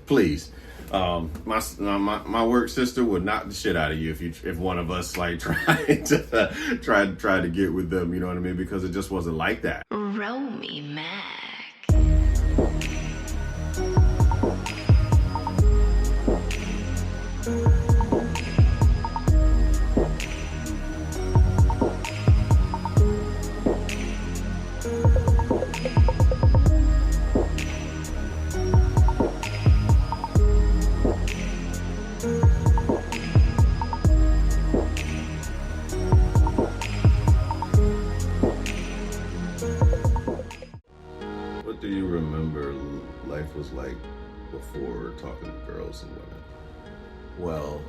Please. My work sister would knock the shit out of you if one of us like tried to get with them, you know what I mean? Because it just wasn't like that. Roll me, Mac. What do you remember life was like before talking to girls and women? Well,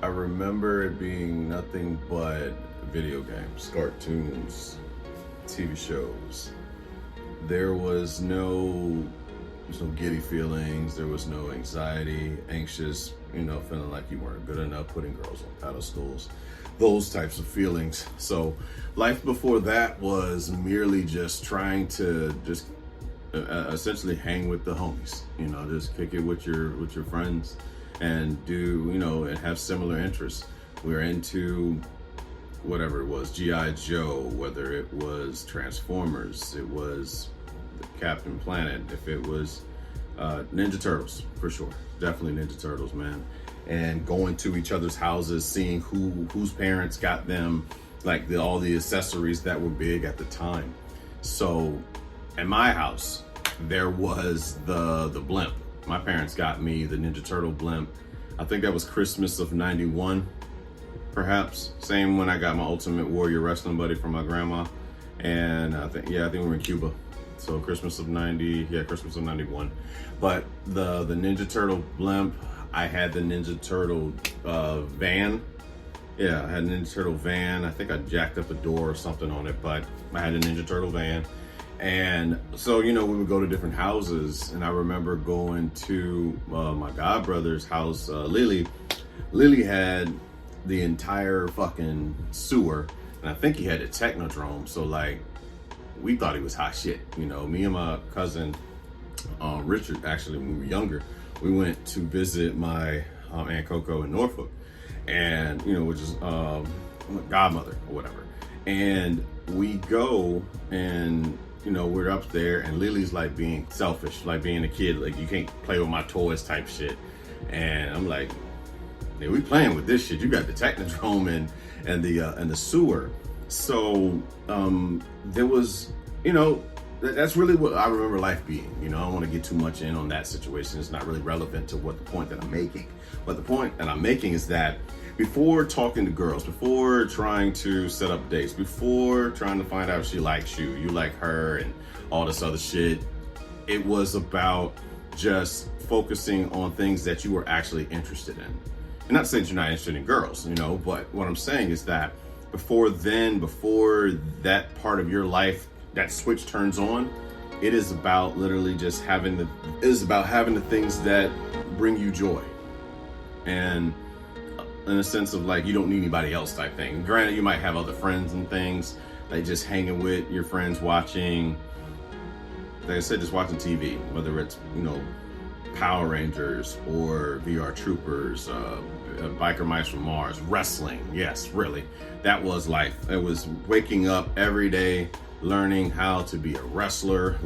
I remember it being nothing but video games, cartoons, TV shows. There was no giddy feelings. There was no anxiety, anxious, feeling like you weren't good enough, putting girls on pedestals, those types of feelings. So life before that was merely just trying to essentially hang with the homies, just kick it with your friends and do, and have similar interests. We're into whatever it was, G.I. Joe, whether it was Transformers, it was Captain Planet, if it was Ninja Turtles, for sure. Definitely Ninja Turtles, man. And going to each other's houses, seeing whose parents got them like all the accessories that were big at the time. So at my house, there was the blimp. My parents got me the Ninja Turtle blimp. I think that was Christmas of '91, perhaps. Same when I got my Ultimate Warrior wrestling buddy from my grandma. And I think we were in Cuba. So Christmas of '91. But the Ninja Turtle blimp, I had the Ninja Turtle van. Yeah, I had a Ninja Turtle van. I think I jacked up a door or something on it, but I had a Ninja Turtle van. And so, we would go to different houses. And I remember going to my godbrother's house, Lily. Lily had the entire fucking sewer. And I think he had a Technodrome. So like, we thought he was hot shit. Me and my cousin, Richard, actually, when we were younger, we went to visit my Aunt Coco in Norfolk, and, which is my godmother or whatever. And we go and, we're up there, and Lily's like being selfish, like being a kid, like you can't play with my toys type shit. And I'm like, yeah, we playing with this shit. You got the Technodrome and the sewer. So there was, that's really what I remember life being. I don't want to get too much in on that situation. It's not really relevant to what the point that I'm making. But the point that I'm making is that before talking to girls, before trying to set up dates, before trying to find out if she likes you, you like her, and all this other shit, it was about just focusing on things that you were actually interested in. And not to say that you're not interested in girls, but what I'm saying is that before that part of your life, that switch turns on, it is about literally just having the things that bring you joy. and in a sense of like you don't need anybody else type thing. Granted, you might have other friends and things, like just hanging with your friends, watching, like I said, just watching TV, whether it's, you know, Power Rangers or VR Troopers, Biker Mice from Mars, wrestling. Yes, really, that was life. It was waking up every day, learning how to be a wrestler,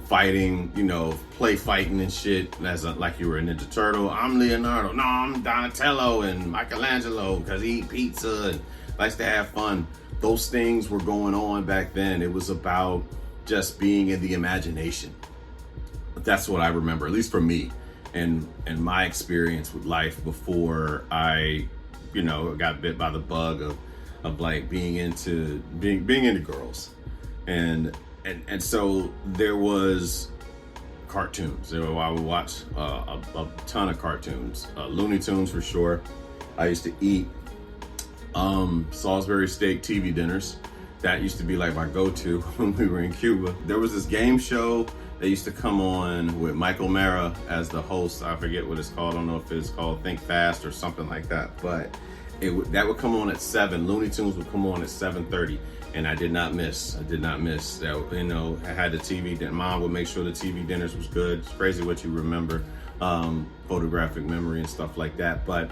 fighting, you know, play fighting and shit like you were a Ninja Turtle. I'm Leonardo. No, I'm Donatello and Michelangelo because he eat pizza and likes to have fun. Those things were going on back then. It was about just being in the imagination. That's what I remember, at least for me, and my experience with life before I, you know, got bit by the bug of like being into girls, and so there was cartoons. So I would watch a ton of cartoons, Looney Tunes for sure. I used to eat Salisbury steak TV dinners. That used to be like my go-to when we were in Cuba. There was this game show that used to come on with Michael Mara as the host. I forget what it's called. I don't know if it's called Think Fast or something like that. But that would come on at 7. Looney Tunes would come on at 7:30, and I did not miss. That, you know, I had the TV. Mom would make sure the TV dinners was good. It's crazy what you remember, photographic memory and stuff like that. But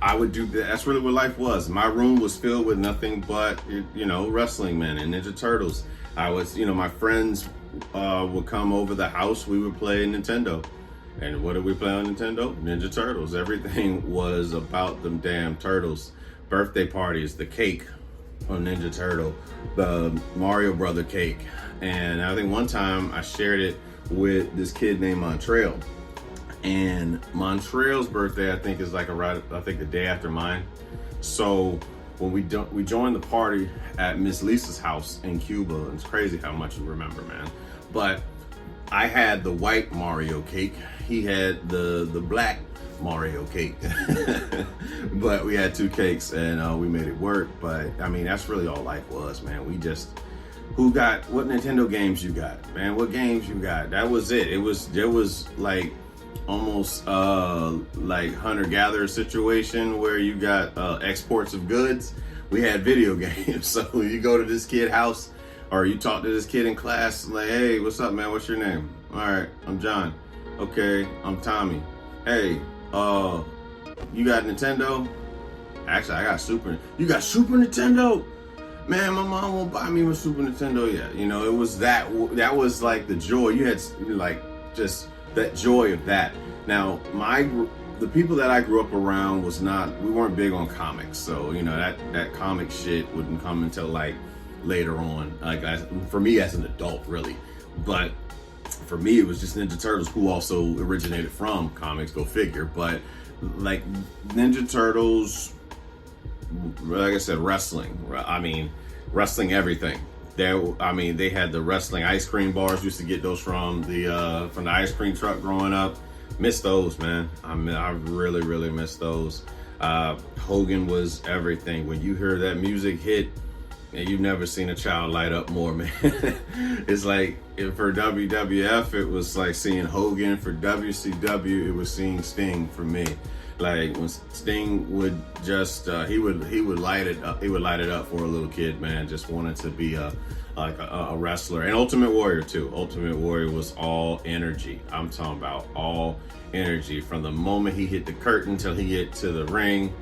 I would do that. That's really what life was. My room was filled with nothing but, you know, wrestling men and Ninja Turtles. I was, you know, my friends would come over the house. We would play Nintendo. And what did we play on Nintendo? Ninja Turtles. Everything was about them damn turtles. Birthday parties, the cake on Ninja Turtle, the Mario Brother cake. And I think one time I shared it with this kid named Montreal. And Montreal's birthday, I think, is like the day after mine. So when we joined the party at Miss Lisa's house in Cuba. It's crazy how much you remember, man. But I had the white Mario cake. He had the black Mario cake. But we had 2 cakes and we made it work. But I mean, that's really all life was, man. We just, what Nintendo games you got, man? What games you got? That was it. There was like almost like hunter-gatherer situation where you got exports of goods. We had video games. So you go to this kid's house or you talk to this kid in class, like, hey, what's up, man? What's your name? All right, I'm John. Okay, I'm Tommy. Hey, you got Nintendo? Actually, I got Super. You got Super Nintendo? Man, my mom won't buy me a Super Nintendo yet. You know, it was that was like the joy. You had like just that joy of that. Now, the people that I grew up around we weren't big on comics. So, you know, that comic shit wouldn't come until like later on, like for me as an adult, really. But for me, it was just Ninja Turtles, who also originated from comics, go figure. But like Ninja Turtles, like I said, wrestling. I mean, wrestling everything. They had the wrestling ice cream bars. Used to get those from the ice cream truck growing up. Miss those, man. I really, really miss those. Hogan was everything. When you hear that music hit, and you've never seen a child light up more, man. It's like, for WWF, it was like seeing Hogan. For WCW, it was seeing Sting for me. Like when Sting would just he would light it up. He would light it up for a little kid, man. Just wanted to be a wrestler. And Ultimate Warrior too. Ultimate Warrior was all energy. I'm talking about all energy. From the moment he hit the curtain till he get to the ring,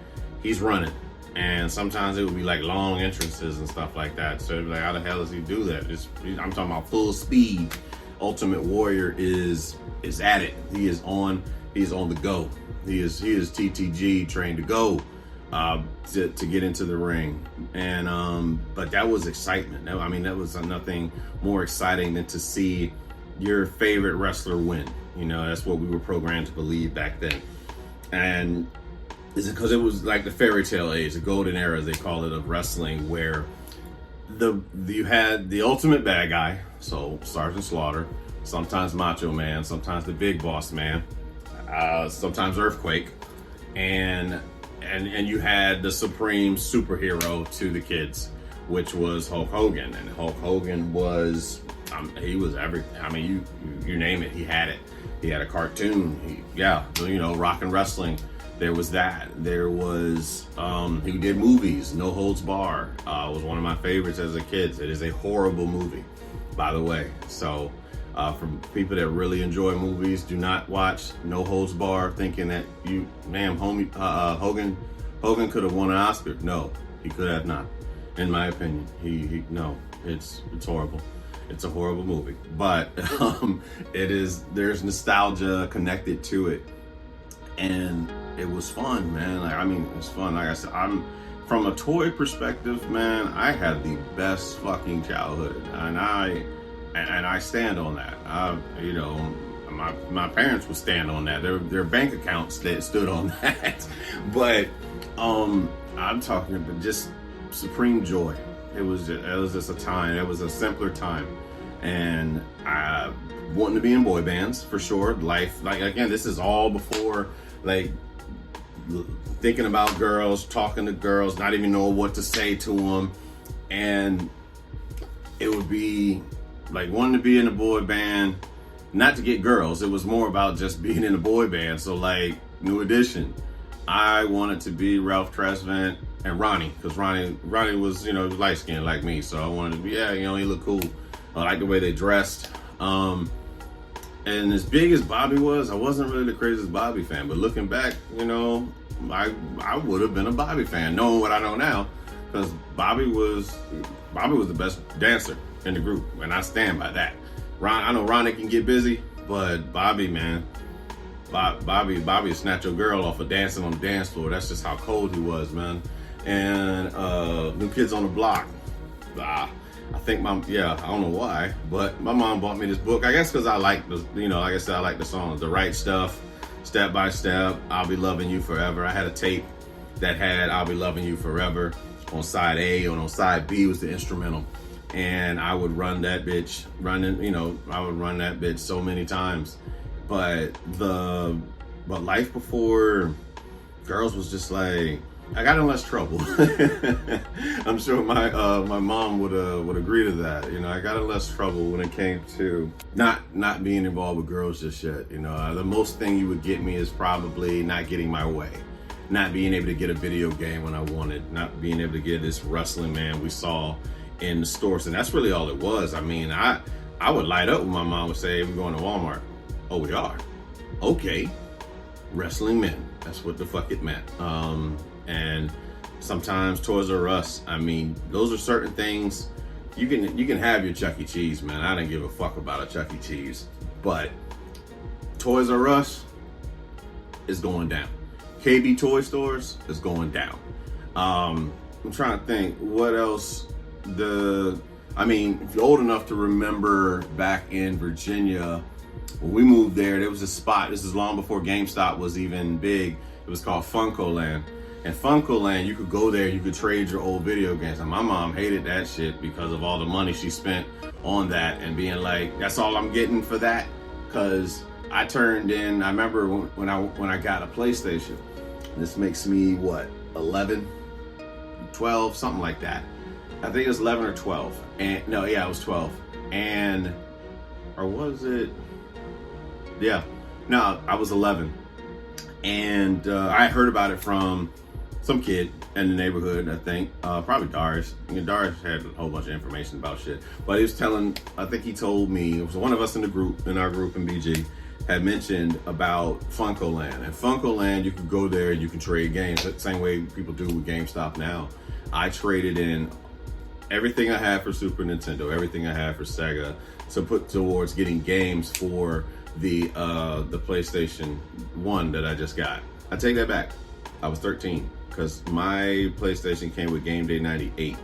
he's running. And sometimes it would be like long entrances and stuff like that. So it'd be like, how the hell does he do that? I'm talking about full speed. Ultimate Warrior is at it. He's on the go. He is TTG, trained to go to get into the ring. And but that was excitement. I mean, that was nothing more exciting than to see your favorite wrestler win. You know, that's what we were programmed to believe back then. And is it because it was like the fairy tale age, the golden era, they call it, of wrestling, where you had the ultimate bad guy, so Sergeant Slaughter, sometimes Macho Man, sometimes the Big Boss Man, sometimes Earthquake, and you had the supreme superhero to the kids, which was Hulk Hogan. And Hulk Hogan was, he was everything. I mean, you name it, he had it. He had a cartoon. Rock and wrestling There was that. There was, he did movies. No Holds Bar was one of my favorites as a kid. It is a horrible movie, by the way. So for people that really enjoy movies, do not watch No Holds Bar thinking that Hogan could have won an Oscar. No, he could have not. In my opinion, no, it's horrible. It's a horrible movie, but there's nostalgia connected to it. And it was fun, man. It was fun. Like I said, from a toy perspective, man, I had the best fucking childhood, and I stand on that. My parents would stand on that. Their bank accounts that stood on that. But I'm talking about just supreme joy. It was just a time. It was a simpler time, and I wanting to be in boy bands for sure. Life, like, again, this is all before like thinking about girls, talking to girls, not even know what to say to them, and it would be like wanting to be in a boy band, not to get girls. It was more about just being in a boy band. So like New Edition, I wanted to be Ralph Tresvant and Ronnie, because Ronnie was, light skinned like me, so I wanted to be, he looked cool. I like the way they dressed. And as big as Bobby was, I wasn't really the craziest Bobby fan. But looking back, I would have been a Bobby fan, knowing what I know now, because Bobby was the best dancer in the group, and I stand by that. I know Ronnie can get busy, but Bobby, man, Bobby would snatch your girl off of dancing on the dance floor. That's just how cold he was, man. And New Kids on the Block. I think I don't know why, but my mom bought me this book. I guess because I like like I said, I like the songs, The Right Stuff, Step by Step, I'll Be Loving You Forever. I had a tape that had I'll Be Loving You Forever on side A, and on side B was the instrumental. And I would run that bitch, so many times. But life before girls was just like, I got in less trouble. I'm sure my mom would agree to that. I got in less trouble when it came to not being involved with girls just yet. The most thing you would get me is probably not getting my way, not being able to get a video game when I wanted, not being able to get this wrestling man we saw in the stores, and that's really all it was. I would light up when my mom would say, "We're going to Walmart." Oh, we are? Okay. Wrestling men. That's what the fuck it meant. And sometimes Toys R Us. Those are certain things. You can have your Chuck E. Cheese, man. I didn't give a fuck about a Chuck E. Cheese. But Toys R Us is going down. KB Toy Stores is going down. I'm trying to think what else. If you're old enough to remember back in Virginia, when we moved there was a spot. This is long before GameStop was even big. It was called Funko Land. And Funko Land, you could go there, you could trade your old video games. And my mom hated that shit because of all the money she spent on that, and being like, that's all I'm getting for that? Because I turned in, I remember when I got a PlayStation. This makes me, 11, 12, something like that. I think it was 11 or 12. And no, yeah, it was 12. Or was it? Yeah, no, I was 11. And I heard about it from some kid in the neighborhood, I think, probably Darius. Darius had a whole bunch of information about shit. But he was I think he told me, it was one of us in our group in BG, had mentioned about Funko Land. And Funko Land, you could go there and you can trade games, the same way people do with GameStop now. I traded in everything I had for Super Nintendo, everything I had for Sega, to put towards getting games for the PlayStation 1 that I just got. I take that back. I was 13 because my PlayStation came with Game Day 98.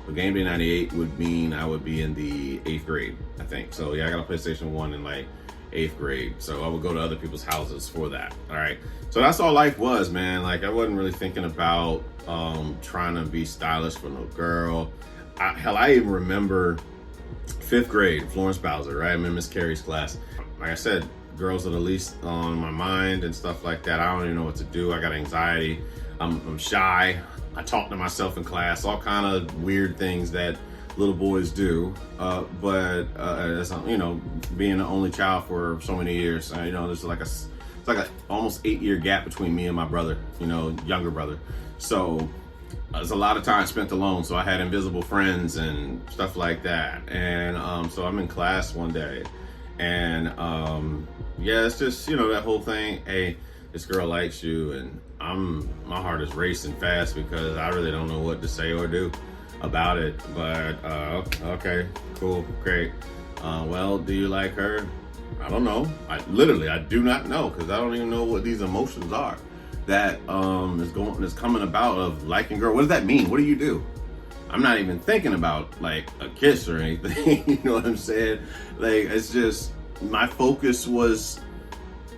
But Game Day 98 would mean I would be in the 8th grade, I think. So yeah, I got a PlayStation 1 in like 8th grade. So I would go to other people's houses for that. All right. So that's all life was, man. Like, I wasn't really thinking about trying to be stylish for no girl. I even remember 5th grade, Florence Bowser, right? I'm in Miss Carey's class. Like I said, girls are the least on my mind and stuff like that. I don't even know what to do. I got anxiety. I'm shy. I talk to myself in class, all kind of weird things that little boys do. But as being the only child for so many years, there's like a it's like a almost 8-year gap between me and my brother, you know, younger brother. So there's a lot of time spent alone. So I had invisible friends and stuff like that. And so I'm in class one day, and yeah, it's just, you know, that whole thing. Hey, this girl likes you, and my heart is racing fast because I really don't know what to say or do about it. But okay, cool, great. Well, do you like her? I don't know. I do not know, because I don't even know what these emotions are that is coming about of liking girl. What does that mean? What do you do? I'm not even thinking about like a kiss or anything. You know what I'm saying? Like, it's just, my focus was,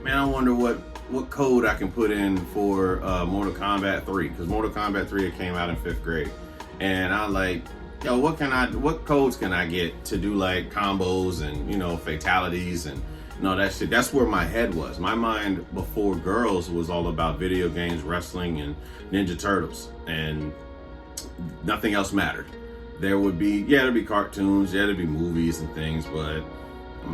man, I wonder what code I can put in for Mortal Kombat 3, because Mortal Kombat 3 came out in 5th grade, and I like, yo, what codes can I get to do like combos and, you know, fatalities and all that shit. That's where my head was. My mind before girls was all about video games, wrestling, and Ninja Turtles, and nothing else mattered. There would be, there'd be cartoons, there'd be movies and things, but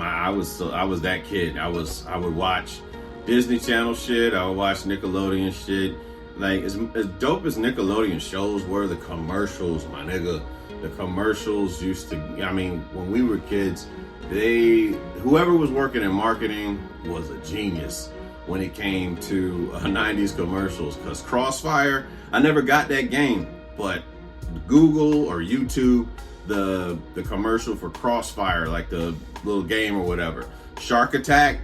I was that kid. I would watch Disney Channel shit, I would watch Nickelodeon shit. Like, as dope as Nickelodeon shows were, the commercials, my nigga, the commercials used to, I mean, when we were kids, whoever was working in marketing was a genius when it came to 90s commercials. Because Crossfire, I never got that game, but Google or YouTube, the commercial for Crossfire, like the little game or whatever. Shark Attack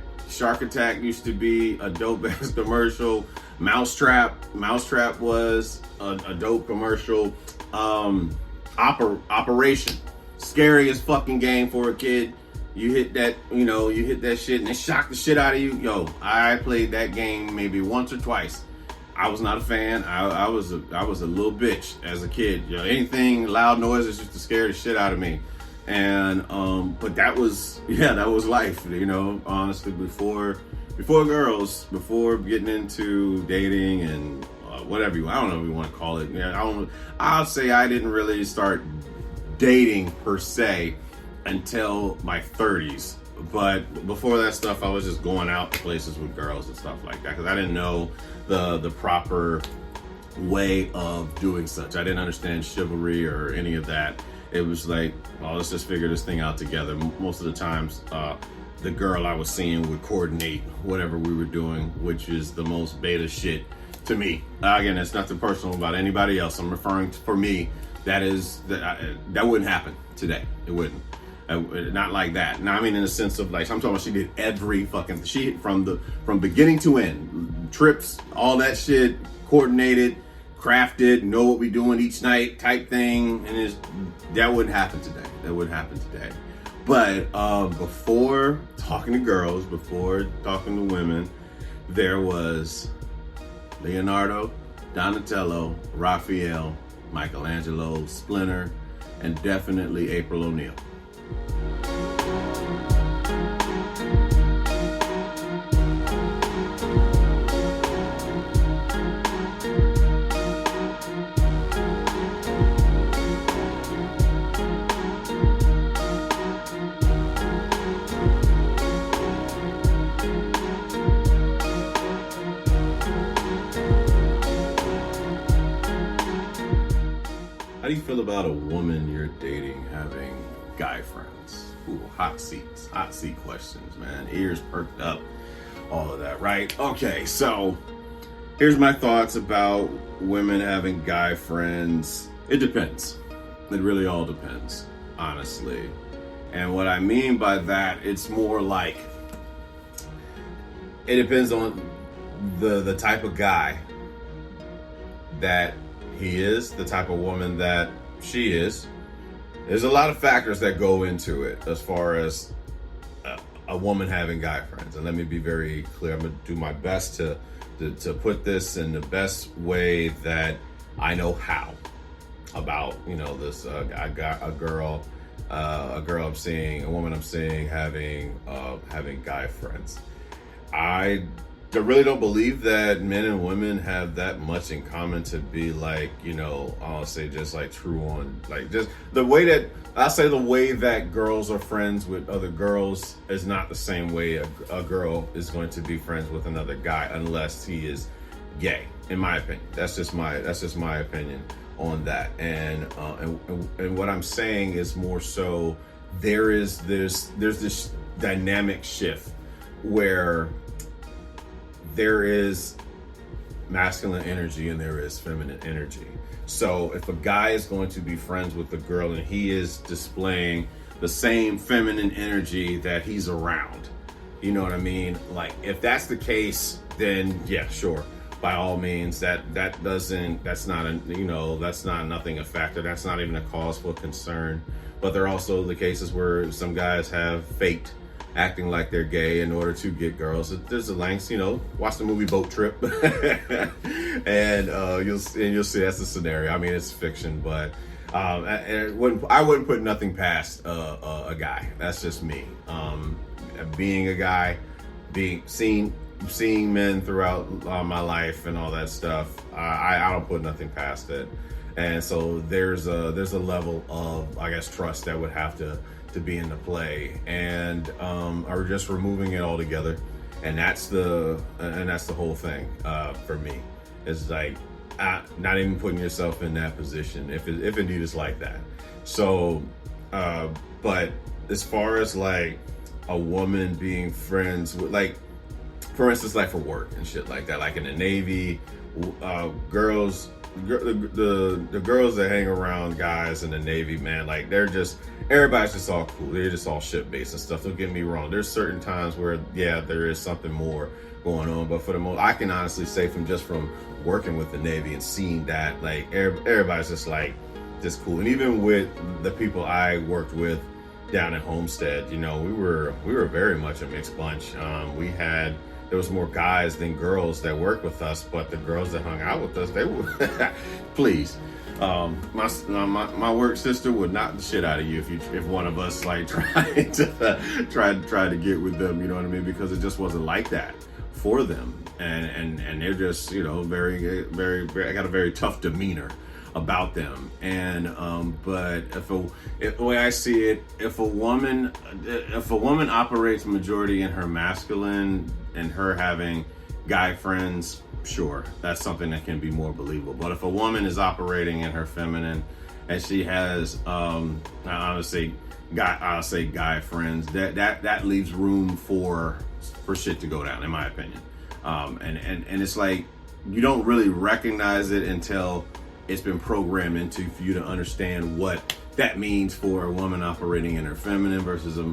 used to be a dope ass commercial. Mousetrap was a dope commercial. Operation, scariest fucking game for a kid. You hit that shit and it shocked the shit out of you. Yo, I played that game maybe once or twice. I was not a fan. I was a little bitch as a kid. You know, anything loud noises used to scare the shit out of me. And but that was life, you know, honestly, before girls, before getting into dating and whatever I don't know what you want to call it. Yeah, I'll say I didn't really start dating per se until my 30s. But before that stuff, I was just going out to places with girls and stuff like that, because I didn't know the proper way of doing such. I didn't understand chivalry or any of that. It was like, oh, let's just figure this thing out together. Most of the times, the girl I was seeing would coordinate whatever we were doing, which is the most beta shit to me. Again, it's nothing personal about anybody else. I'm referring to, for me, that wouldn't happen today. It wouldn't. Not like that. Now, I mean, in the sense of like, I'm talking about she did every fucking, from beginning to end, trips, all that shit, coordinated, crafted, know what we doing each night type thing. And that wouldn't happen today. That wouldn't happen today. But before talking to girls, before talking to women, there was Leonardo, Donatello, Raphael, Michelangelo, Splinter, and definitely April O'Neil. How do you feel about a woman you're dating having guy friends? Ooh, hot seat questions, man. Ears perked up, all of that, right? Okay, so here's my thoughts about women having guy friends. It depends. It really all depends, honestly. And what I mean by that, it's more like, it depends on the type of guy that he is, the type of woman that she is. There's a lot of factors that go into it as far as a woman having guy friends. And let me be very clear. I'm gonna do my best to put this in the best way that I know how about, you know, this. I got a girl I'm seeing, a woman I'm seeing having guy friends. I I really don't believe that men and women have that much in common to be like, I'll say just like true on, like just the way that the way that girls are friends with other girls is not the same way a girl is going to be friends with another guy unless he is gay, in my opinion. That's just my opinion on that. And what I'm saying is more so there's this dynamic shift where there is masculine energy and there is feminine energy. So if a guy is going to be friends with a girl and he is displaying the same feminine energy that he's around, you know what I mean? Like if that's the case, then yeah, sure. By all means, that's not nothing a factor. That's not even a cause for concern. But there are also the cases where some guys have faked acting like they're gay in order to get girls. There's a lengths, watch the movie Boat Trip and you'll see that's the scenario. I mean, it's fiction, but I wouldn't put nothing past a guy. That's just me. Being a guy, seeing men throughout my life and all that stuff, I don't put nothing past it. And so there's a level of, I guess, trust that would have to be into play, and are just removing it all together, and that's the whole thing for me. It's like not even putting yourself in that position if indeed it's like that. So, but as far as like a woman being friends with, like, for instance, like for work and shit like that, like in the Navy, girls. The girls that hang around guys in the Navy, man, like everybody's just all cool. They're just all ship based and stuff. Don't get me wrong. There's certain times where, yeah, there is something more going on, but for the most, I can honestly say from working with the Navy and seeing that, like everybody's just cool. And even with the people I worked with down at Homestead, we were very much a mixed bunch. There was more guys than girls that worked with us, but the girls that hung out with us, they were, please. My work sister would knock the shit out of you if one of us like tried to get with them, you know what I mean? Because it just wasn't like that for them, and they're just very, very, very. I got a very tough demeanor about them, and but the way I see it, if a woman operates majority in her masculine and her having guy friends, sure, that's something that can be more believable. But if a woman is operating in her feminine and she has I'll say guy friends, that leaves room for shit to go down, in my opinion. And it's like you don't really recognize it until it's been programmed into for you to understand what that means for a woman operating in her feminine versus a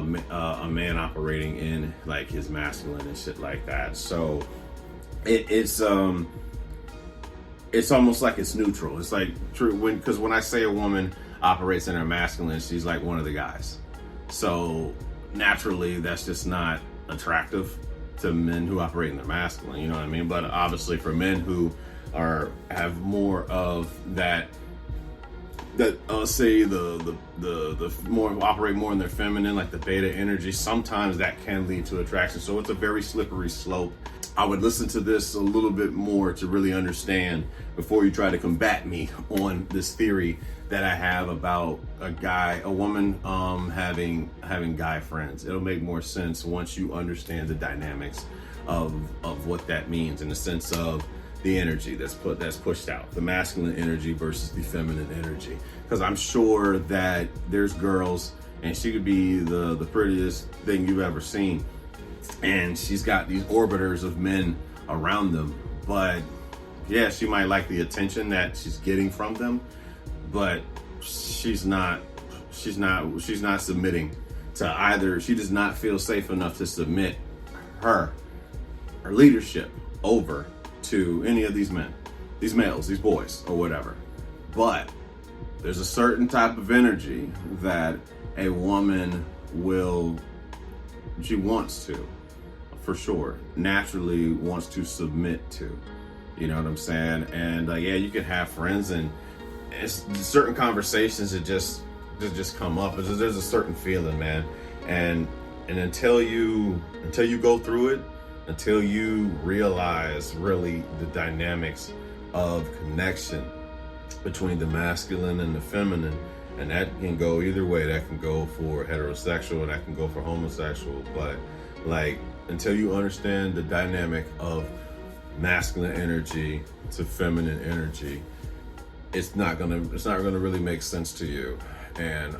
man operating in like his masculine and shit like that. So it's almost like it's neutral. It's like true because when I say a woman operates in her masculine, she's like one of the guys. So naturally, that's just not attractive to men who operate in their masculine. You know what I mean? But obviously, for men who have more of that say the more operate more in their feminine, like the beta energy, sometimes that can lead to attraction. So it's a very slippery slope. I would listen to this a little bit more to really understand before you try to combat me on this theory that I have about a woman having guy friends. It'll make more sense once you understand the dynamics of what that means in the sense of the energy that's pushed out, the masculine energy versus the feminine energy. Because I'm sure that there's girls, and she could be the prettiest thing you've ever seen, and she's got these orbiters of men around them. But yeah, she might like the attention that she's getting from them, but she's not submitting to either. She does not feel safe enough to submit her leadership over to any of these men, these males, these boys, or whatever. But there's a certain type of energy that a woman she wants to, for sure, naturally wants to submit to. You know what I'm saying? And yeah, you can have friends, and it's certain conversations that just come up. There's a certain feeling, man, and until you go through it, until you realize really the dynamics of connection between the masculine and the feminine. And that can go either way. That can go for heterosexual and that can go for homosexual. But like, until you understand the dynamic of masculine energy to feminine energy, it's not gonna really make sense to you. And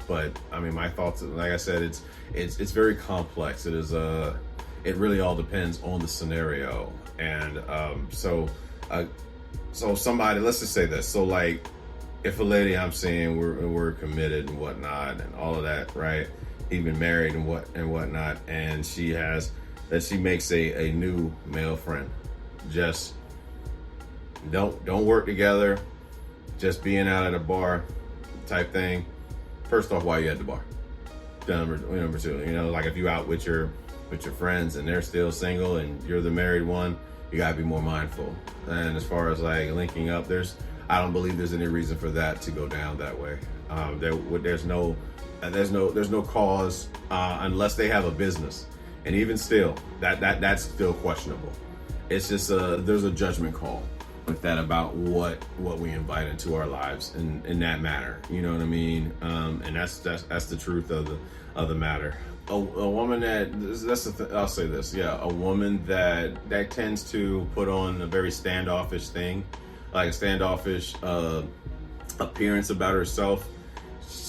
but I mean, my thoughts, like I said, it's very complex. It really all depends on the scenario. And so somebody, let's just say this. So like, if a lady I'm seeing, we're committed and whatnot and all of that, right? Even married and whatnot, and she makes a new male friend, just don't work together, just being out at a bar type thing. First off, why you at the bar? Number two, like if you out with your friends and they're still single and you're the married one, you gotta be more mindful. And as far as like linking up, I don't believe there's any reason for that to go down that way. There's no cause unless they have a business, and even still, that's still questionable. It's just there's a judgment call with that about what we invite into our lives in that matter. You know what I mean? And that's the truth of the matter. A woman I'll say this, yeah, a woman that tends to put on a very standoffish thing, like a standoffish appearance about herself.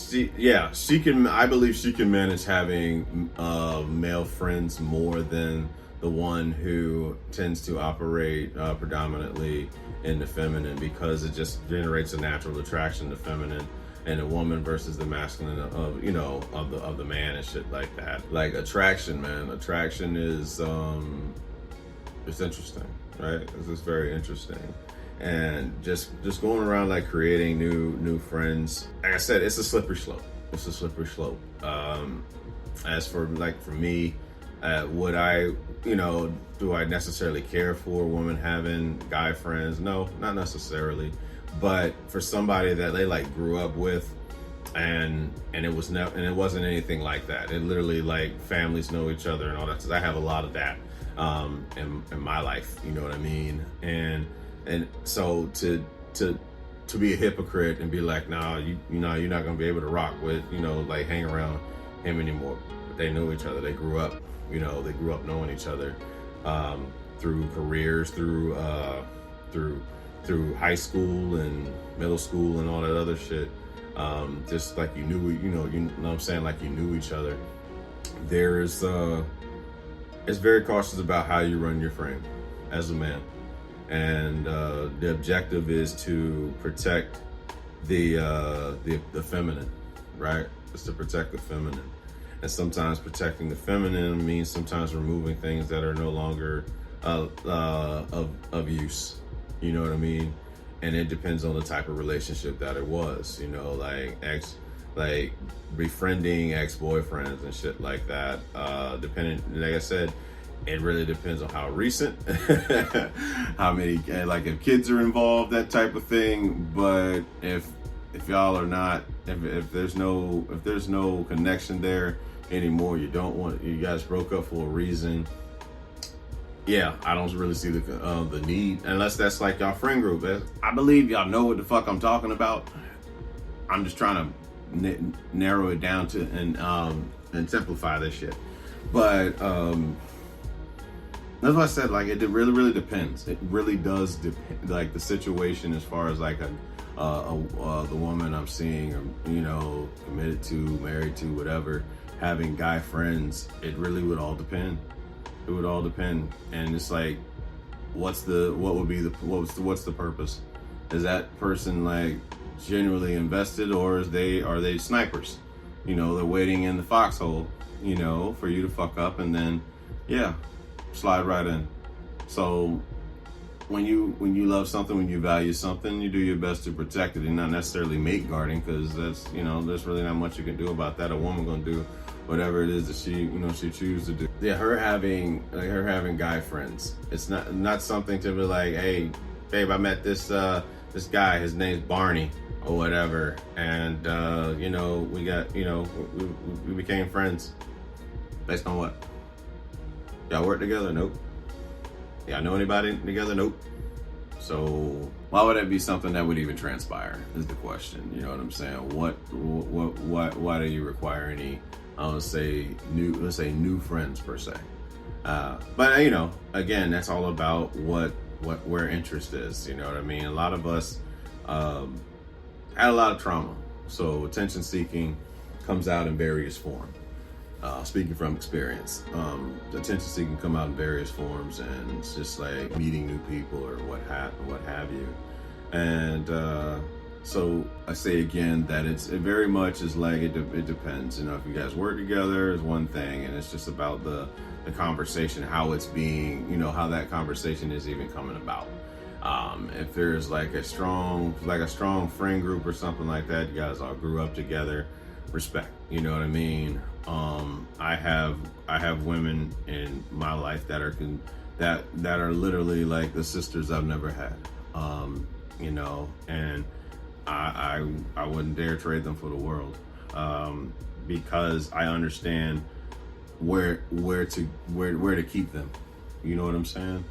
I believe she can manage having male friends more than the one who tends to operate predominantly in the feminine, because it just generates a natural attraction to feminine and a woman versus the masculine of the man and shit like that. Like attraction, man. Attraction is it's interesting, right? It's very interesting. And just going around like creating new friends. Like I said, it's a slippery slope. It's a slippery slope. As for me, do I necessarily care for a woman having guy friends? No, not necessarily. But for somebody that they like grew up with, and it wasn't anything like that. It literally like families know each other and all that. 'Cause I have a lot of that in my life. You know what I mean? And so to be a hypocrite and be like, nah, you're not gonna be able to rock with, like hang around him anymore. But they know each other. They grew up, they grew up knowing each other through careers, through high school and middle school and all that other shit. Just like you know what I'm saying, like you knew each other. It's very cautious about how you run your frame as a man. And the objective is to protect the feminine, right? It's to protect the feminine. And sometimes protecting the feminine means sometimes removing things that are no longer of use. You know what I mean? And it depends on the type of relationship that it was, like befriending ex-boyfriends and shit like that. Depending, like I said, it really depends on how recent, how many, like if kids are involved, that type of thing. But if y'all are not, if there's no connection there anymore, you guys broke up for a reason. Yeah, I don't really see the need, unless that's like y'all friend group. I believe y'all know what the fuck I'm talking about. I'm just trying to narrow it down to and simplify this shit. But that's what I said. Like it really, really depends. It really does depend. Like the situation, as far as like the woman I'm seeing, or committed to, married to, whatever, having guy friends. It really would all depend. It would all depend. And it's like, what's the purpose? Is that person like genuinely invested, or are they snipers? They're waiting in the foxhole, for you to fuck up and then, yeah, slide right in. So when you love something, when you value something, you do your best to protect it, and not necessarily mate guarding, because that's, there's really not much you can do about that. A woman gonna do whatever it is that she chooses to do. Yeah, her having guy friends, it's not something to be like, hey, babe, I met this guy, his name's Barney or whatever, and we got we became friends. Based on what? Y'all work together? Nope. Y'all know anybody together? Nope. So why would that be something that would even transpire is the question. You know what I'm saying? Why do you require any, let's say new friends per se? But you know, again, that's all about where interest is. You know what I mean? A lot of us had a lot of trauma. So attention seeking comes out in various forms. Speaking from experience, attention seeking come out in various forms, and it's just like meeting new people or what have you. And so I say again that it very much is like it depends. You know, if you guys work together is one thing, and it's just about the conversation, how it's being, you know, how that conversation is even coming about. If there's like a strong friend group or something like that, you guys all grew up together, respect. You know what I mean? I have women in my life that are literally like the sisters I've never had. You know, and I wouldn't dare trade them for the world, because I understand where to keep them. You know what I'm saying?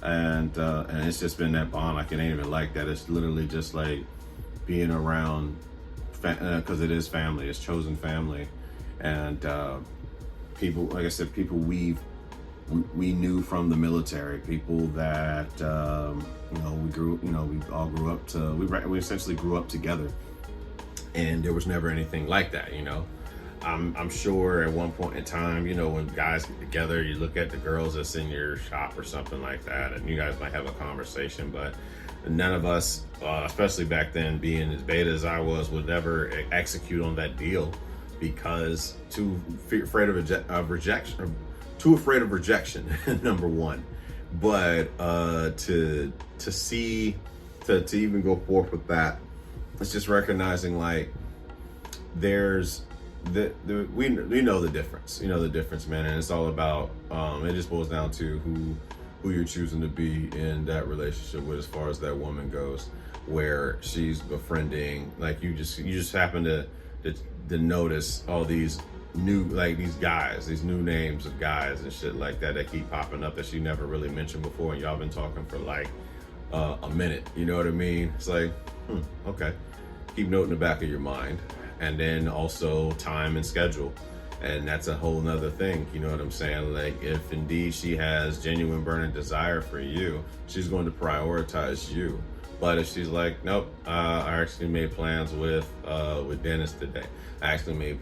And it's just been that bond. Like, it ain't even like that. It's literally just like being around, because it is family. It's chosen family, and people, like I said, people we knew from the military. People that you know, we all grew up to. We essentially grew up together, and there was never anything like that. You know. I'm sure at one point in time, you know, when guys get together, you look at the girls that's in your shop or something like that, and you guys might have a conversation, but none of us, especially back then, being as beta as I was, would never execute on that deal because too afraid of rejection, number one. But to even go forth with that, it's just recognizing like there's we know the difference. You know the difference, man, and it's all about it just boils down to who you're choosing to be in that relationship with, as far as that woman goes, where she's befriending, like you just happen to notice all these new, like these guys, these new names of guys and shit like that keep popping up that she never really mentioned before, and y'all been talking for like a minute. You know what I mean? It's like, okay, keep note in the back of your mind. And then also time and schedule. And that's a whole nother thing. You know what I'm saying? Like, if indeed she has genuine burning desire for you, she's going to prioritize you. But if she's like, nope, I actually made plans with Dennis today. I actually made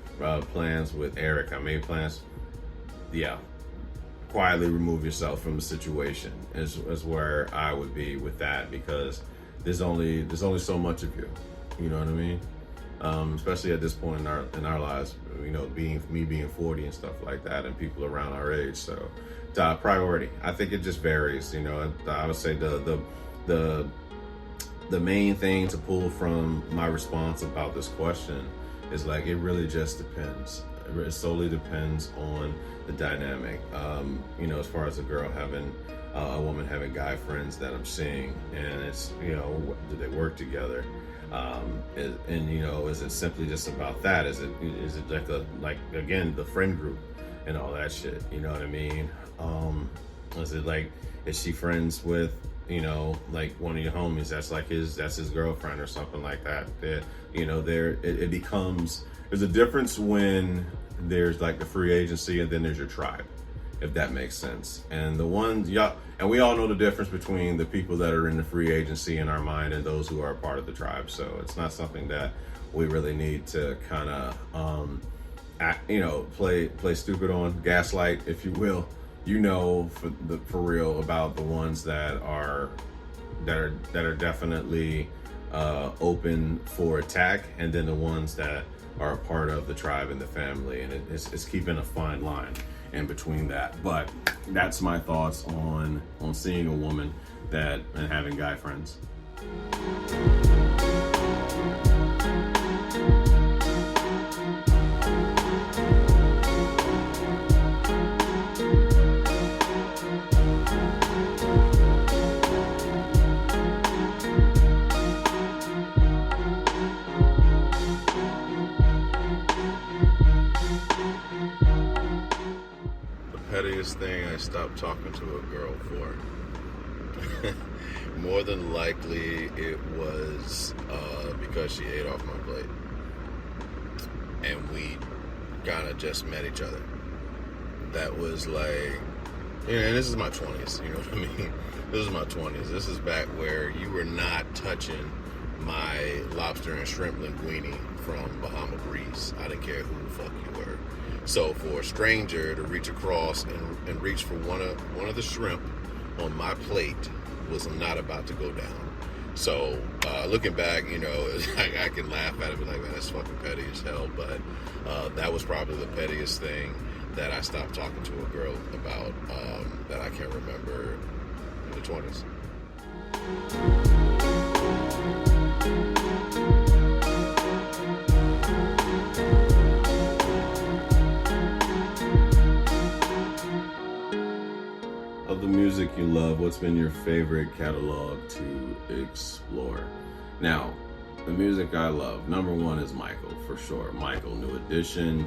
plans with Eric. I made plans. Yeah. Quietly remove yourself from the situation is where I would be with that, because there's only so much of you. You know what I mean? Especially at this point in our lives, you know, being 40 and stuff like that, and people around our age. So, priority. I think it just varies. You know, I would say the main thing to pull from my response about this question is like, it really just depends. It solely depends on the dynamic. You know, as far as a woman having guy friends that I'm seeing, and it's, you know, do they work together? And you know, is it simply just about that? Is it like again, the friend group and all that shit? You know what I mean? Is it like, is she friends with, you know, like one of your homies that's his girlfriend or something like that? You know, it becomes, there's a difference when there's like the free agency and then there's your tribe, if that makes sense. And the ones, and we all know the difference between the people that are in the free agency in our mind and those who are a part of the tribe. So it's not something that we really need to kind of, you know, play stupid on, gaslight, if you will. You know, for real, about the ones that are definitely open for attack, and then the ones that are a part of the tribe and the family, and it's keeping a fine line in between that. But that's my thoughts on seeing a woman and having guy friends. Thing I stopped talking to a girl for? More than likely it was because she ate off my plate. And we kind of just met each other. That was like, and this is my 20s, you know what I mean? This is my 20s. This is back where you were not touching my lobster and shrimp linguine from Bahama Breeze. I didn't care who the fuck you were. So for a stranger to reach across and reach for one of the shrimp on my plate was not about to go down. So looking back, you know, I can laugh at it and be like, man, that's fucking petty as hell. But that was probably the pettiest thing that I stopped talking to a girl about that I can remember in the 20s. Of the music you love, what's been your favorite catalog to explore? Now, the music I love, number one is Michael, for sure. Michael, New Edition.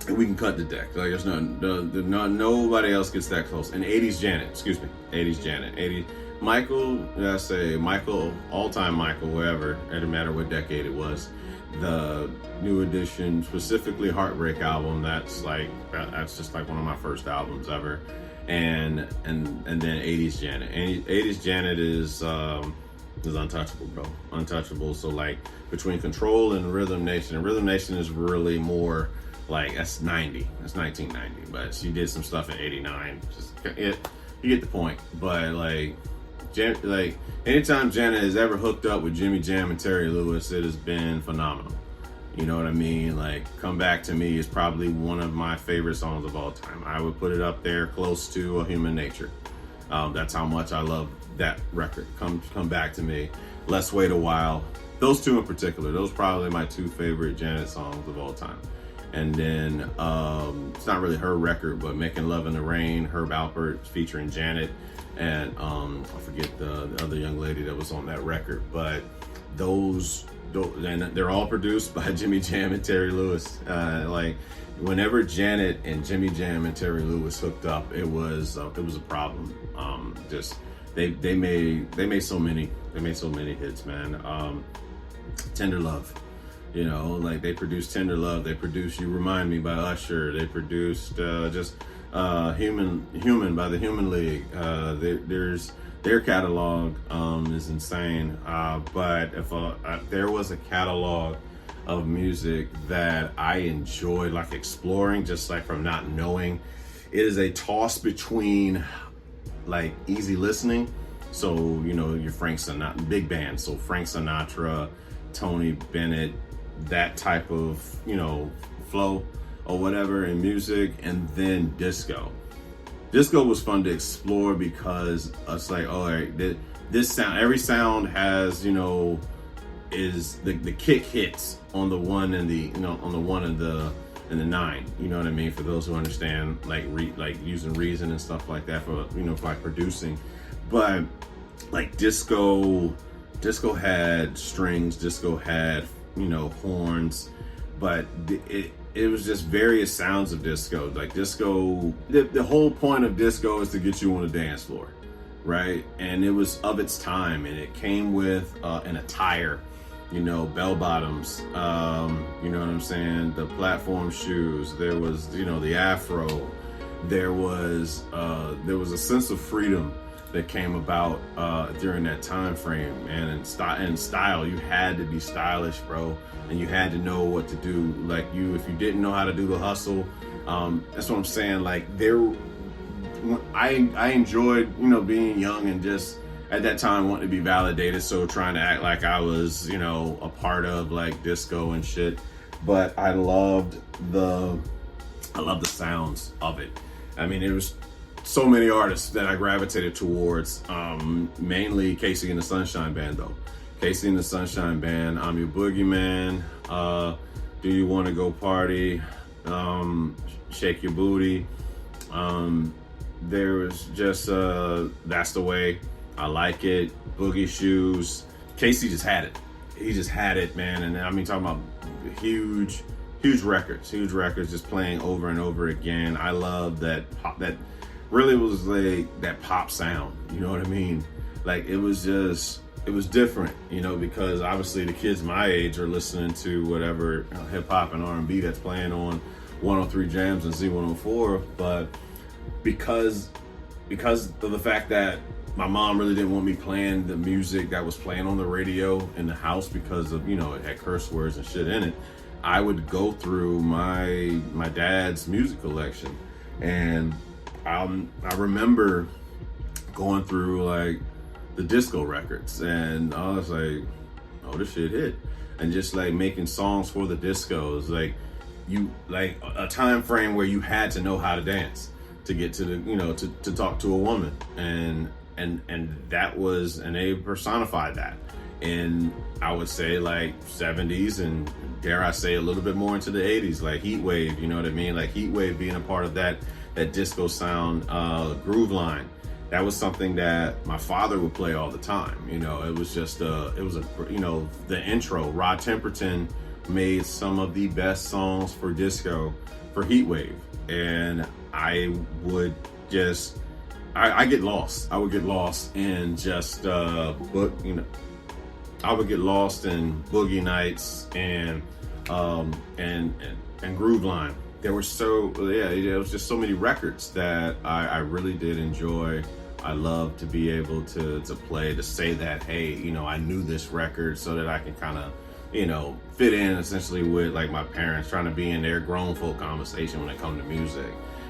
And we can cut the deck. Like, there's nobody else gets that close. And 80s J.E.T., excuse me. 80s J.E.T. Michael, I say Michael, all-time Michael, wherever, it didn't matter what decade it was. The New Edition, specifically Heartbreak album, that's just like one of my first albums ever. And then 80s J.E.T. 80s J.E.T. is untouchable, bro. Untouchable. So like between Control and Rhythm Nation, and Rhythm Nation is really more like, that's 90, that's 1990, but she did some stuff in 89. You get the point. But like anytime Janet has ever hooked up with Jimmy Jam and Terry Lewis, it has been phenomenal. You know what I mean? Like, Come Back to Me is probably one of my favorite songs of all time. I would put it up there close to A Human Nature. That's how much I love that record. Come Back to Me, Let's Wait a While. Those two in particular, those are probably my two favorite Janet songs of all time. And then it's not really her record, but Making Love in the Rain, Herb Alpert featuring Janet, and I forget the other young lady that was on that record. But those, and they're all produced by Jimmy Jam and Terry Lewis. Like, whenever Janet and Jimmy Jam and Terry Lewis hooked up, it was a problem. They made so many hits, man. Tender Love. You know, like, they produced Tender Love, they produced You Remind Me by Usher, they produced Human by the Human League. Their catalog is insane. But if there was a catalog of music that I enjoy, like, exploring, just like from not knowing, it is a toss between like easy listening. So, you know, your Frank Sinatra, big band. So Frank Sinatra, Tony Bennett, that type of, you know, flow or whatever in music. And then disco. Disco was fun to explore because it's like, all right, this sound, every sound has, you know, is the kick hits on the one and the, you know, on the one and the nine, you know what I mean? For those who understand, like using Reason and stuff like that for, you know, for like producing. But like disco had strings, disco had, you know, horns, but it was just various sounds of disco. Like disco, the whole point of disco is to get you on the dance floor, right? And it was of its time, and it came with an attire, you know, bell bottoms, you know what I'm saying? The platform shoes. There was, you know, the afro. There was a sense of freedom that came about during that time frame, man. And style, you had to be stylish, bro, and you had to know what to do. Like, if you didn't know how to do the hustle, that's what I'm saying. Like, I enjoyed, you know, being young and just at that time wanting to be validated, so trying to act like I was, you know, a part of like disco and shit. But I loved the sounds of it. I mean, it was so many artists that I gravitated towards, mainly Casey and the Sunshine Band, though. Casey and the Sunshine Band, I'm Your Boogeyman, Do You Want to Go Party, Shake Your Booty. There was just, That's the Way, I Like It, Boogie Shoes. Casey just had it. He just had it, man. And I mean, talking about huge huge records, just playing over and over again. I love that pop, that really was like that pop sound, you know what I mean? Like it was different, you know, because obviously the kids my age are listening to whatever hip hop and R&B that's playing on 103 Jams and Z104, but because of the fact that my mom really didn't want me playing the music that was playing on the radio in the house because of, you know, it had curse words and shit in it, I would go through my dad's music collection. And I remember going through like the disco records, and I was like, oh, this shit hit. And just like making songs for the discos, like you, like a time frame where you had to know how to dance to get to the, you know, to talk to a woman. And that was, and they personified that in, I would say, like 70s, and dare I say a little bit more into the 80s, like Heat Wave, you know what I mean? Like Heat Wave being a part of that disco sound, groove line. That was something that my father would play all the time. You know, it was just, you know, the intro. Rod Temperton made some of the best songs for disco for Heat Wave. And I would just, I get lost. I would get lost in just, I would get lost in Boogie Nights and Groove Line. There were there was just so many records that I really did enjoy. I love to be able to play, to say that, hey, you know, I knew this record, so that I can kind of, you know, fit in essentially with like my parents, trying to be in their grown folk conversation when it comes to music.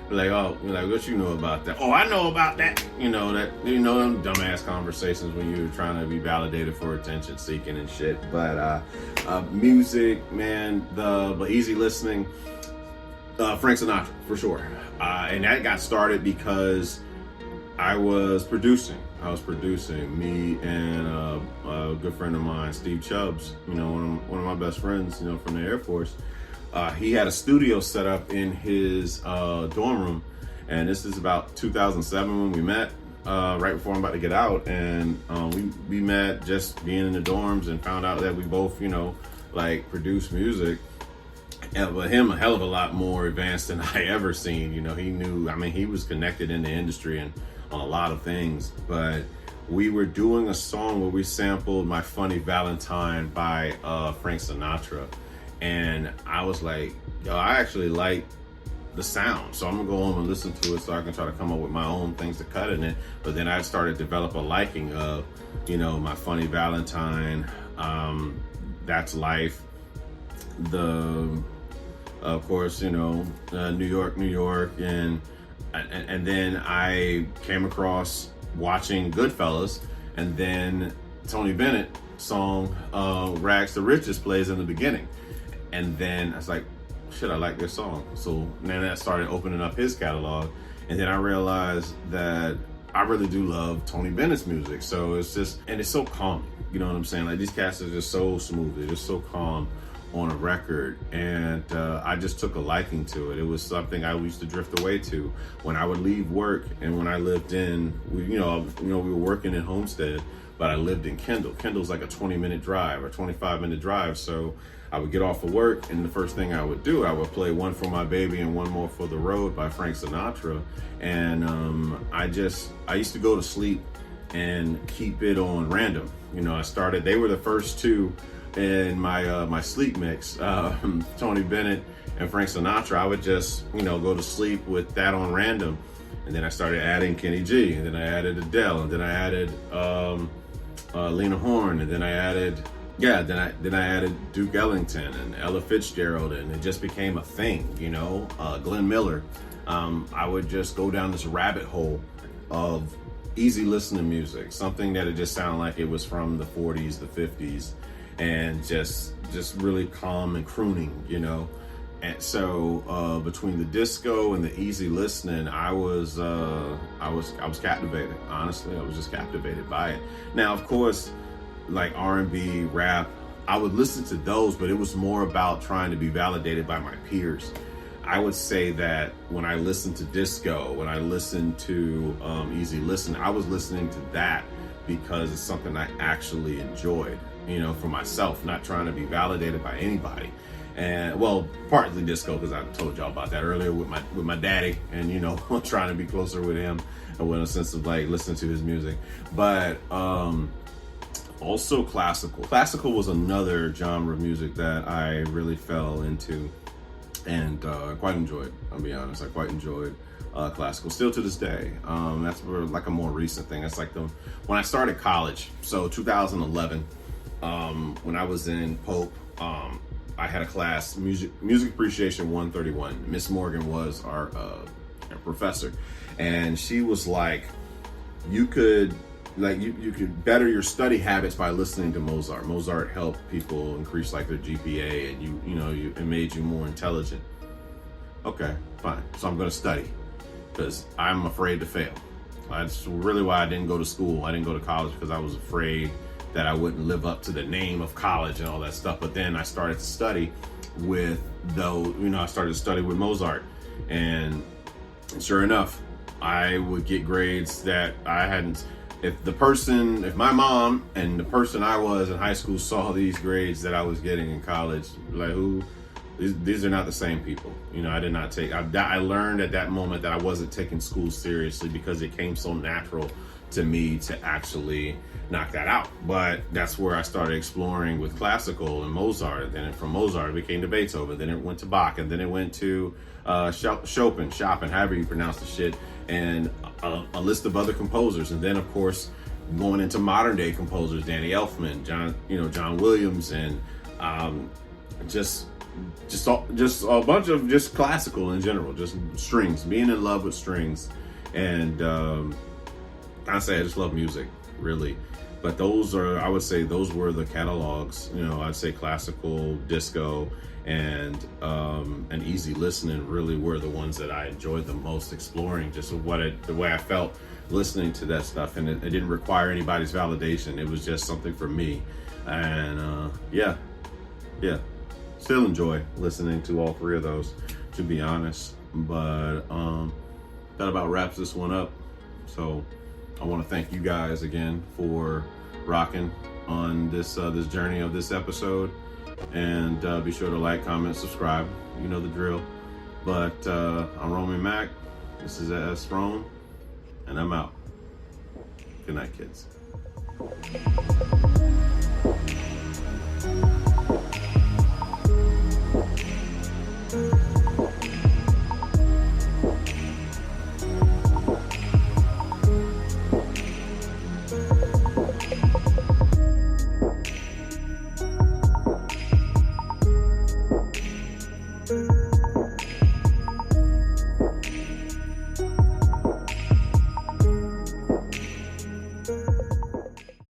Like, oh, you're like, what you know about that? Oh, I know about that. You know, them dumbass conversations when you're trying to be validated for attention seeking and shit. But music, man, the easy listening, Frank Sinatra for sure. And that got started because I was producing. Me and a good friend of mine, Steve Chubbs, you know, one of my best friends, you know, from the Air Force. He had a studio set up in his dorm room, and this is about 2007 when we met, right before I'm about to get out. And we met just being in the dorms, and found out that we both, you know, like produce music. But him a hell of a lot more advanced than I ever seen. You know, he knew, I mean, he was connected in the industry and on a lot of things. But we were doing a song where we sampled My Funny Valentine by Frank Sinatra. And I was like, yo, I actually like the sound, so I'm gonna go home and listen to it so I can try to come up with my own things to cut in it. But then I started to develop a liking of, you know, My Funny Valentine, That's Life, of course, you know, New York, and then I came across watching Goodfellas, and then Tony Bennett song Rags to Riches plays in the beginning. And then I was like, shit, I like this song. So then I started opening up his catalog. And then I realized that I really do love Tony Bennett's music. So it's just, and it's so calming. You know what I'm saying? Like these cats are just so smooth. They're just so calm on a record. And I just took a liking to it. It was something I used to drift away to when I would leave work. And when I lived in, we were working in Homestead, but I lived in Kendall. Kendall's like a 20-minute drive or 25-minute drive. So I would get off of work, and the first thing I would do, I would play One for My Baby and One More for the Road by Frank Sinatra. And I used to go to sleep and keep it on random. You know, they were the first two in my sleep mix, Tony Bennett and Frank Sinatra. I would just, you know, go to sleep with that on random. And then I started adding Kenny G, and then I added Adele, and then I added Lena Horne, and then I added then I added Duke Ellington and Ella Fitzgerald, and it just became a thing, you know, Glenn Miller. I would just go down this rabbit hole of easy listening music, something that it just sounded like it was from the 40s, the 50s, and just really calm and crooning, you know. And so between the disco and the easy listening, I was captivated. Honestly, I was just captivated by it. Now, of course, like R&B, rap, I would listen to those, but it was more about trying to be validated by my peers. I would say that when I listened to disco, when I listened to easy listening, I was listening to that because it's something I actually enjoyed, you know, for myself, not trying to be validated by anybody. and well, partly disco because I told y'all about that earlier with my daddy, and you know, trying to be closer with him, and with a sense of like listening to his music, but also classical. Classical was another genre of music that I really fell into, and I quite enjoyed. I'll be honest, I quite enjoyed classical still to this day. That's like a more recent thing. That's like when I started college, so 2011, when I was in Pope, I had a class, music appreciation 131. Miss Morgan was our professor, and she was like, you could better your study habits by listening to Mozart. Mozart helped people increase like their GPA, and it made you more intelligent. Okay, fine. So I'm going to study because I'm afraid to fail. That's really why I didn't go to school. I didn't go to college because I was afraid that I wouldn't live up to the name of college and all that stuff. But then I started to study with Mozart, and sure enough, I would get grades that I hadn't. If my mom and the person I was in high school saw these grades that I was getting in college, like these are not the same people. I did not take, I learned at that moment that I wasn't taking school seriously because it came so natural to me to actually knock that out. But that's where I started exploring with classical and Mozart. Then from Mozart, it became to Beethoven. Then it went to Bach, and then it went to Chopin, however you pronounce the shit, and a list of other composers. And then, of course, going into modern day composers, Danny Elfman, John Williams, and just a bunch of just classical in general, just strings, being in love with strings. And I just love music, really. But I would say those were the catalogs. I'd say classical, disco, and easy listening really were the ones that I enjoyed the most exploring, just the way I felt listening to that stuff. And it didn't require anybody's validation. It was just something for me. And yeah. Still enjoy listening to all three of those, to be honest. But that about wraps this one up. So I want to thank you guys again for rocking on this journey of this episode, and be sure to like, comment, subscribe. You know the drill. But I'm Roman Mac. This is S. Rome, and I'm out. Good night, kids.